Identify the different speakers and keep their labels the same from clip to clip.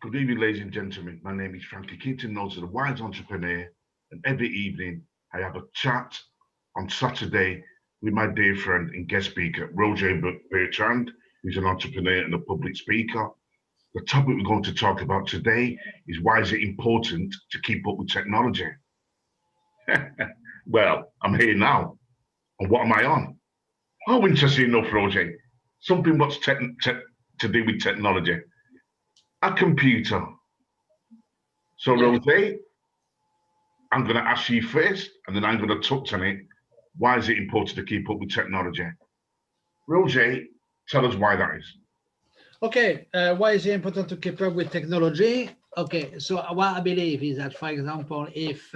Speaker 1: Good evening, ladies and gentlemen. My name is Frankie, Kington, known as the Wise Entrepreneur, and every evening I have a chat on Saturday with my dear friend and guest speaker, TRoger Bertrand, who's an entrepreneur and a public speaker. The topic we're going to talk about today is why is it important to keep up with technology? Well, I'm here now, and what am I on? Oh, interesting enough, TRoger. Something what's to do with technology. A computer. So,
Speaker 2: Yeah.
Speaker 1: TRoger, I'm going to ask you first, and then I'm going to touch on it. Why is it important to keep up with technology? TRoger, tell us why that is.
Speaker 2: Okay, why is it important to keep up with technology? Okay, so what I believe is that, for example, if,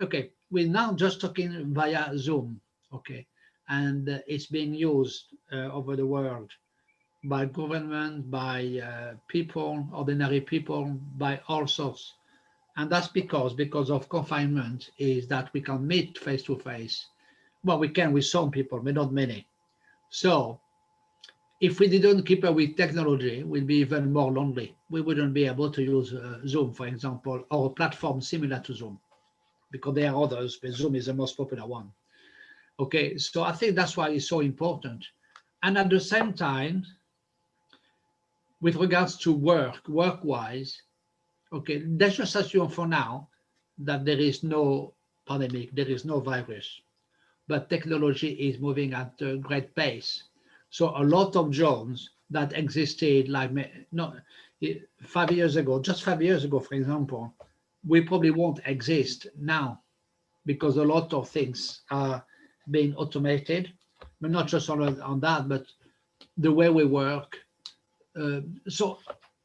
Speaker 2: okay, we're now just talking via Zoom, okay, and it's being used over the world by government, by people, ordinary people, by all sorts. And that's because of confinement is that we can meet face to face. Well, we can with some people, but not many. So if we didn't keep up with technology, we'd be even more lonely. We wouldn't be able to use Zoom, for example, or a platform similar to Zoom, because there are others, but Zoom is the most popular one. Okay, so I think that's why it's so important. And at the same time, with regards to work-wise, okay, let's just assume for now that there is no pandemic, there is no virus, but technology is moving at a great pace. So a lot of jobs that existed like 5 years ago, just 5 years ago, for example, we probably won't exist now because a lot of things are being automated, but not just on that, but the way we work. So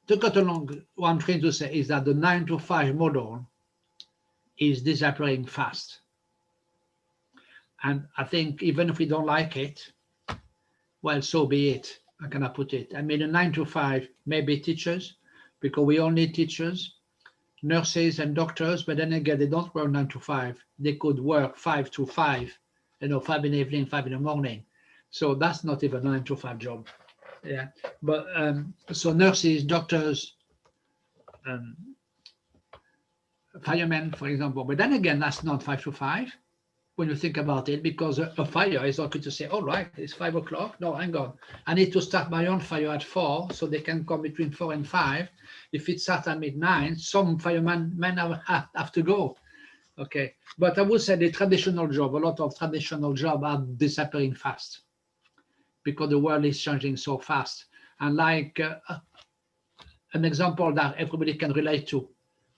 Speaker 2: to cut along, what I'm trying to say is that the 9 to 5 model is disappearing fast. And I think even if we don't like it, well, so be it. How can I put it? I mean, a 9 to 5, maybe teachers, because we all need teachers, nurses and doctors, but then again, they don't work 9 to 5. They could work 5 to 5, 5 in the evening, 5 in the morning. So that's not even a 9 to 5 job. Yeah. But so nurses, doctors, firemen, for example. But then again, that's not 5 to 5. When you think about it, because a fire is not going to say, all right, it's 5 o'clock. No, hang on. I need to start my own fire at 4, so they can come between 4 and 5. If it starts at midnight, some firemen have to go. Okay. But I would say the traditional job, a lot of traditional jobs are disappearing fast because the world is changing so fast. And like an example that everybody can relate to,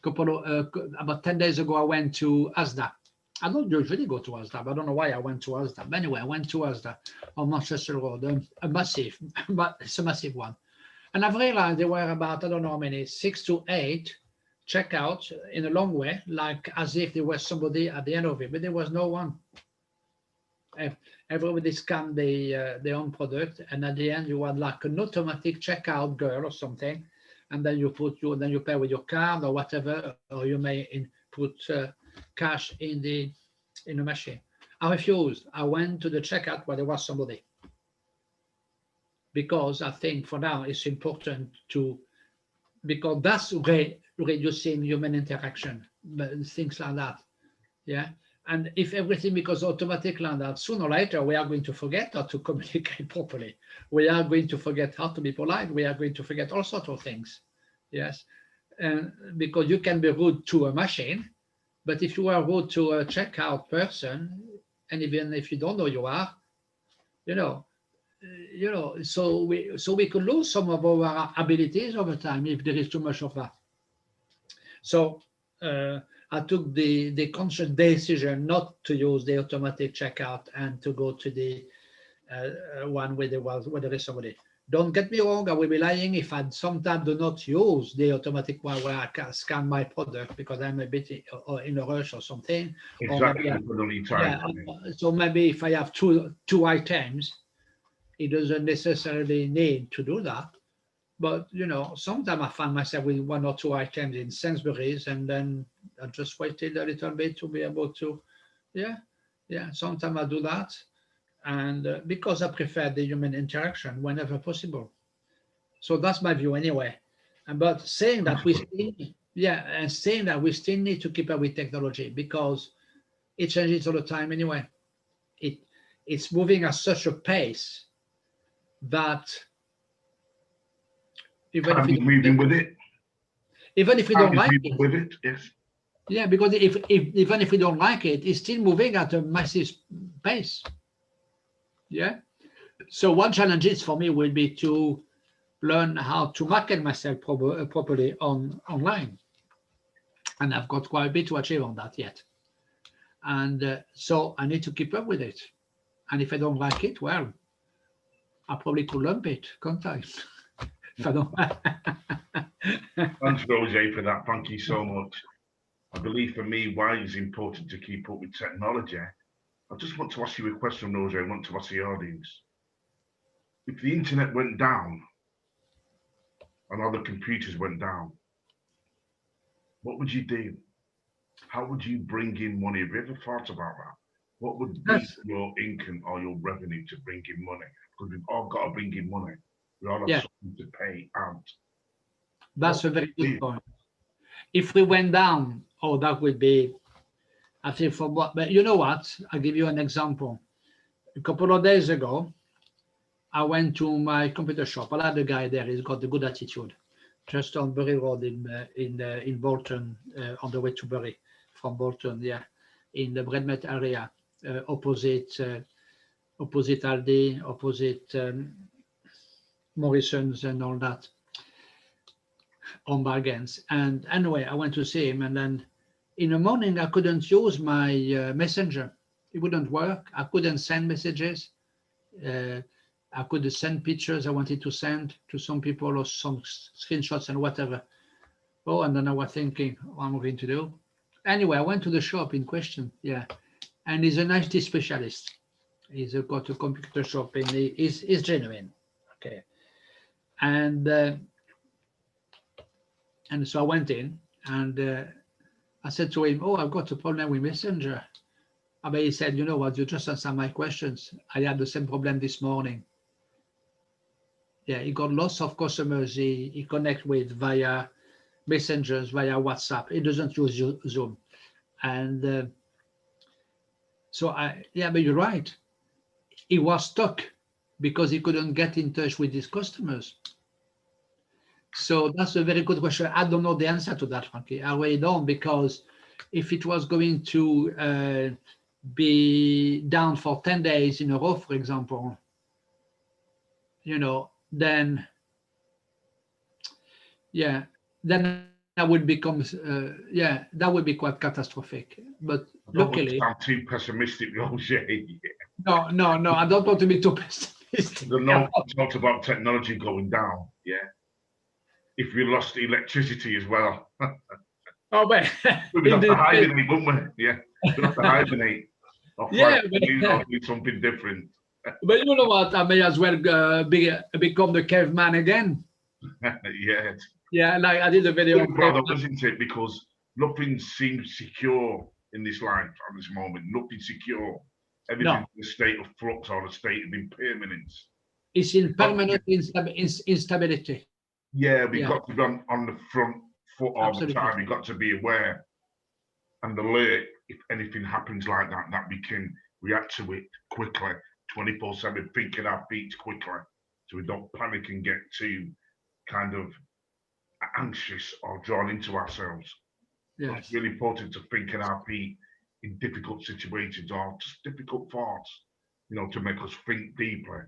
Speaker 2: about 10 days ago, I went to Asda. I don't usually go to Asda, but I don't know why I went to Asda. But anyway, I went to Asda on Manchester Road, a massive, but it's a massive one. And I've realized there were about, I don't know how many, 6 to 8 checkouts in a long way, like as if there was somebody at the end of it, but there was no one. Everybody scanned their own product, and at the end you had like an automatic checkout girl or something, and then you pay with your card or whatever, or you may put cash in the machine. I refused. I went to the checkout where there was somebody, because I think for now it's important because that's reducing human interaction, things like that. Yeah. And if everything becomes automatic like that, sooner or later we are going to forget how to communicate properly. We are going to forget how to be polite. We are going to forget all sorts of things. Yes. And because you can be rude to a machine, but if you are rude to a checkout person, and even if you don't know you are, so we could lose some of our abilities over time if there is too much of that. So I took the conscious decision not to use the automatic checkout and to go to the one where there is somebody. Don't get me wrong, I will be lying if I sometimes do not use the automatic one where I can scan my product because I'm a bit in a rush or something.
Speaker 1: Exactly.
Speaker 2: Or maybe so maybe if I have two items, it doesn't necessarily need to do that. But, sometimes I find myself with 1 or 2 items in Sainsbury's, and then I just waited a little bit to be able to, sometimes I do that. And because I prefer the human interaction whenever possible. So that's my view anyway. But saying that we still, yeah, and saying that we still need to keep up with technology because it changes all the time anyway. It's moving at such a pace that even if
Speaker 1: Time
Speaker 2: we
Speaker 1: is moving with
Speaker 2: don't,
Speaker 1: it.
Speaker 2: even if we
Speaker 1: Time
Speaker 2: don't
Speaker 1: is
Speaker 2: like
Speaker 1: moving
Speaker 2: it,
Speaker 1: with it. Yes.
Speaker 2: yeah, because if even if we don't like it, it's still moving at a massive pace. Yeah. So one challenge is for me will be to learn how to market myself properly online, and I've got quite a bit to achieve on that yet. And so I need to keep up with it. And if I don't like it, well, I probably could lump it, can't I? If I don't.
Speaker 1: Thanks, Roger, for that. Thank you so much. I believe for me, why it's important to keep up with technology. I just want to ask you a question, Roger. I want to ask the audience. If the internet went down and all the computers went down, what would you do? How would you bring in money? Have you ever thought about that? What would be
Speaker 2: That's,
Speaker 1: your income or your revenue to bring in money? Because we've all got to bring in money. We all have
Speaker 2: yeah,
Speaker 1: something to pay out.
Speaker 2: that's
Speaker 1: What
Speaker 2: a
Speaker 1: would
Speaker 2: very
Speaker 1: you
Speaker 2: good
Speaker 1: do?
Speaker 2: point. If we went down, oh, that would be, I think for what, but you know what? I'll give you an example. A couple of days ago, I went to my computer shop. I had a guy there. He's got a good attitude. Just on Bury Road in Bolton, on the way to Bury from Bolton, yeah, in the Breadmet area, opposite Aldi, opposite Morrison's and all that, on bargains. And anyway, I went to see him, and then in the morning I couldn't use my messenger. It wouldn't work. I couldn't send messages. I could send pictures I wanted to send to some people or some screenshots and whatever. Oh, and then I was thinking, what am I going to do? Anyway, I went to the shop in question, yeah, and he's an IT specialist. He's got a computer shop and he's genuine, okay. And so I went in and I said to him, "Oh, I've got a problem with Messenger." But he said, "You know what? You just answer my questions. I had the same problem this morning." Yeah, he got lots of customers he connect with via messengers, via WhatsApp. He doesn't use Zoom. And so yeah, but you're right. He was stuck because he couldn't get in touch with his customers. So that's a very good question. I don't know the answer to that, Frankie. I really don't, because if it was going to be down for 10 days in a row, for example, then yeah, then I would become, yeah, that would be quite catastrophic. But
Speaker 1: I don't want to
Speaker 2: luckily,
Speaker 1: sound too pessimistic, Roger.
Speaker 2: no, I don't want to be too pessimistic.
Speaker 1: No, talked about technology going down. Yeah. If we lost electricity as well,
Speaker 2: Oh, well,
Speaker 1: we'd have to hibernate, wouldn't we? Yeah. We'd have to hibernate or fly
Speaker 2: yeah,
Speaker 1: to the moon or do something different.
Speaker 2: but you know what? I may as well become the caveman again.
Speaker 1: Yeah.
Speaker 2: Yeah, like I did a video.
Speaker 1: Good brother, isn't it? Because nothing seems secure in this life at this moment. Nothing secure. Everything's in a state of flux or a state of impermanence.
Speaker 2: It's in permanent instability.
Speaker 1: Yeah, we've
Speaker 2: Yeah,
Speaker 1: got to be on the front foot all the
Speaker 2: absolutely.
Speaker 1: time. We've got to be aware and alert if anything happens like that, that we can react to it quickly, 24/7, thinking our feet quickly, so we don't panic and get too kind of anxious or drawn into ourselves. So
Speaker 2: Yes.
Speaker 1: it's really important to think in our feet in difficult situations or just difficult thoughts, to make us think deeply.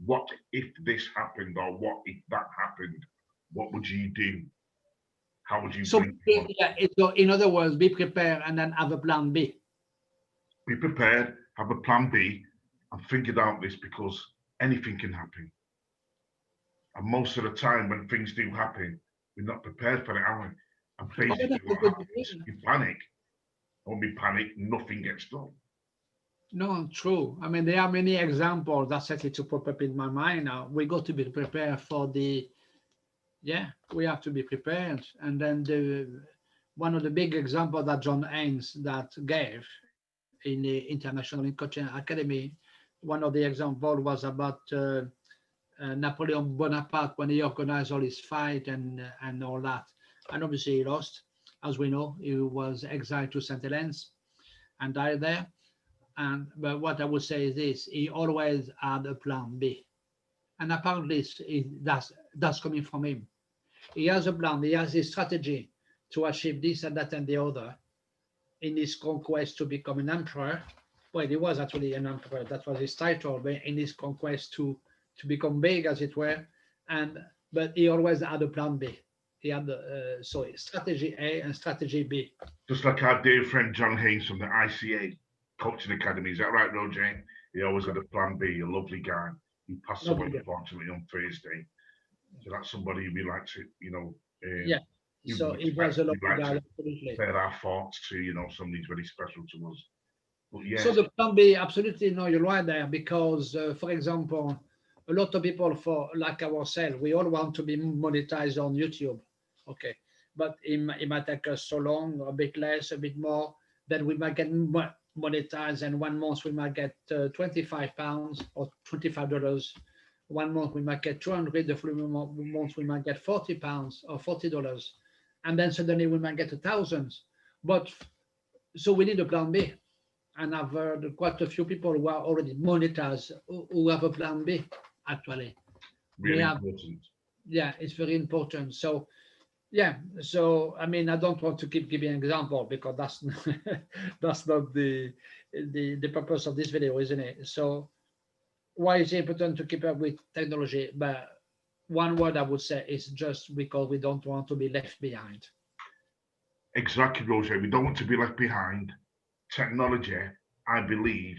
Speaker 1: What if this happened, or what if that happened? What would you do? How would you
Speaker 2: So
Speaker 1: bring it on?
Speaker 2: yeah, so in other words, be prepared and then have a plan B.
Speaker 1: Be prepared, have a plan B, and think about this, because anything can happen. And most of the time when things do happen, we're not prepared for it, are we? And basically what happens, you panic. When we panic, nothing gets done.
Speaker 2: No, true. I mean, there are many examples that started to pop up in my mind now. We got to be prepared for we have to be prepared. And then one of the big examples that John Haynes that gave in the International Coaching Academy, one of the examples was about Napoleon Bonaparte when he organized all his fight and all that. And obviously he lost, as we know. He was exiled to St. Helens and died there. But what I would say is this: he always had a plan B, and apparently that's coming from him. He has a plan. He has a strategy to achieve this and that and the other in his conquest to become an emperor. Well, he was actually an emperor. That was his title. But in his conquest to become big, as it were, but he always had a plan B. He had so strategy A and strategy B.
Speaker 1: Just like our dear friend John Haynes from the ICA Coaching Academy. Is that right, Roger? He always had a plan B, a lovely guy. He passed away, unfortunately, on Thursday. So that's somebody we like to,
Speaker 2: yeah. So he was a lovely guy,
Speaker 1: absolutely. Share our thoughts to, somebody's very special to us. But yeah.
Speaker 2: So the plan B, absolutely, no, you're right there, because, for example, a lot of people, like ourselves, we all want to be monetized on YouTube. Okay, but it might take us so long, a bit less, a bit more, then we might get monetized, and 1 month we might get £25 or $25. 1 month we might get 200, the following month we might get £40 or $40, and then suddenly we might get 1,000. But so we need a plan B, and I've heard quite a few people who are already monetized who have a plan B. Actually,
Speaker 1: really important.
Speaker 2: Yeah, it's very important. So yeah, so I mean, I don't want to keep giving an example because that's that's not the purpose of this video, isn't it? So why is it important to keep up with technology? But one word I would say is just because we don't want to be left behind.
Speaker 1: Exactly, Roger. We don't want to be left behind. Technology, I believe,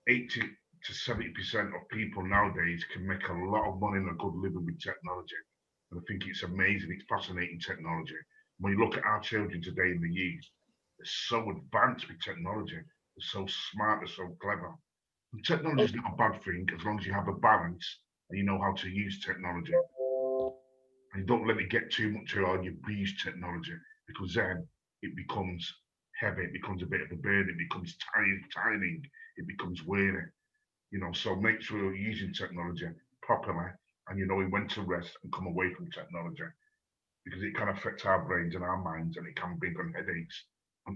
Speaker 1: 80 to 70% of people nowadays can make a lot of money and a good living with technology. And I think it's amazing, it's fascinating technology. When you look at our children today in the youth, they're so advanced with technology. They're so smart, they're so clever. And technology is not a bad thing as long as you have a balance and you know how to use technology. And you don't let it get too much or you abuse technology, because then it becomes heavy, it becomes a bit of a burden, it becomes tiring, it becomes weary. So make sure you're using technology properly and you know when to rest and come away from technology, because it can affect our brains and our minds, and it can bring on headaches.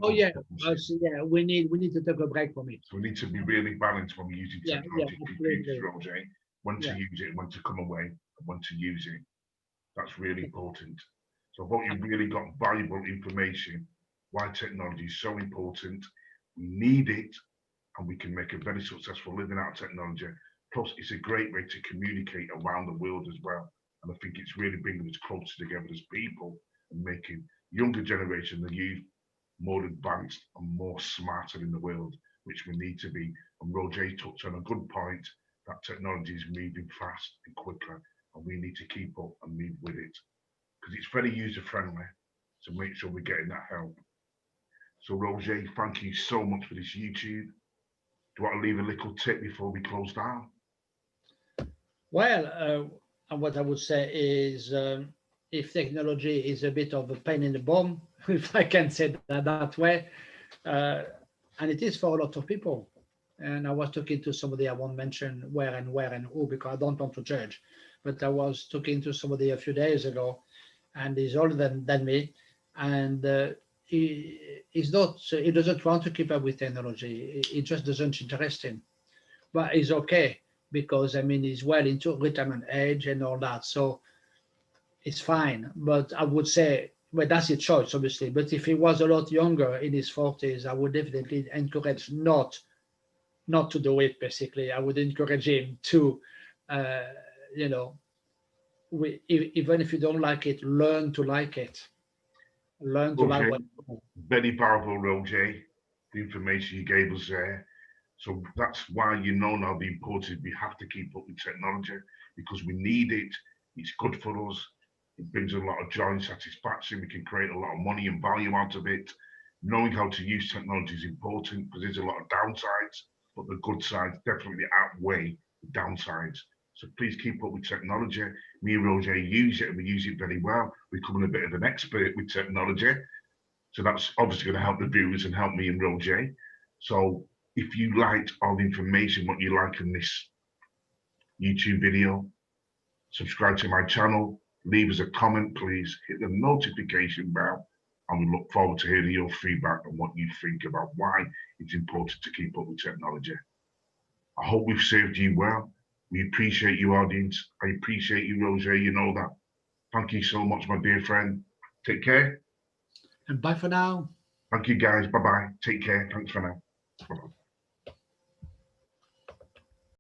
Speaker 2: Oh yeah, yeah. We need to take a break from it.
Speaker 1: So we need to be really balanced when we're using technology.
Speaker 2: Yeah,
Speaker 1: when to use it, when to come away, and when to use it. That's really important. So I hope you really got valuable information why technology is so important. We need it, and we can make a very successful living out of technology. Plus, it's a great way to communicate around the world as well. And I think it's really bringing us closer together as people and making younger generation, the youth, more advanced and more smarter in the world, which we need to be. And Roger touched on a good point that technology is moving fast and quicker, and we need to keep up and move with it, because it's very user friendly. So make sure we're getting that help. So Roger, thank you so much for this YouTube. Do you want to leave a little tip before we close down?
Speaker 2: Well, what I would say is, if technology is a bit of a pain in the bum, if I can say that way, and it is for a lot of people. And I was talking to somebody, I won't mention where and who, because I don't want to judge, but I was talking to somebody a few days ago, and he's older than me, and he doesn't want to keep up with technology. It just doesn't interest him, but he's okay, because I mean he's well into retirement age and all that, so it's fine. But I would say, well, that's his choice, obviously. But if he was a lot younger, in his 40s, I would definitely encourage not to do it. Basically, I would encourage him to, even if you don't like it, learn to like it. Learn to like what.
Speaker 1: Very powerful, Roger, the information you gave us there. So that's why now the importance we have to keep up with technology, because we need it. It's good for us. It brings a lot of joy and satisfaction. We can create a lot of money and value out of it. Knowing how to use technology is important, because there's a lot of downsides, but the good sides definitely outweigh the downsides. So please keep up with technology. Me and Roger use it, and we use it very well. We're becoming a bit of an expert with technology. So that's obviously going to help the viewers and help me and Roger. So if you liked all the information, what you like in this YouTube video. Subscribe to my channel. Leave us a comment, please. Hit the notification bell. And we look forward to hearing your feedback and what you think about why it's important to keep up with technology. I hope we've served you well. We appreciate you, audience. I appreciate you, Roger. You know that. Thank you so much, my dear friend. Take care.
Speaker 2: And bye for now.
Speaker 1: Thank you, guys. Bye-bye. Take care. Thanks for now. Bye-bye.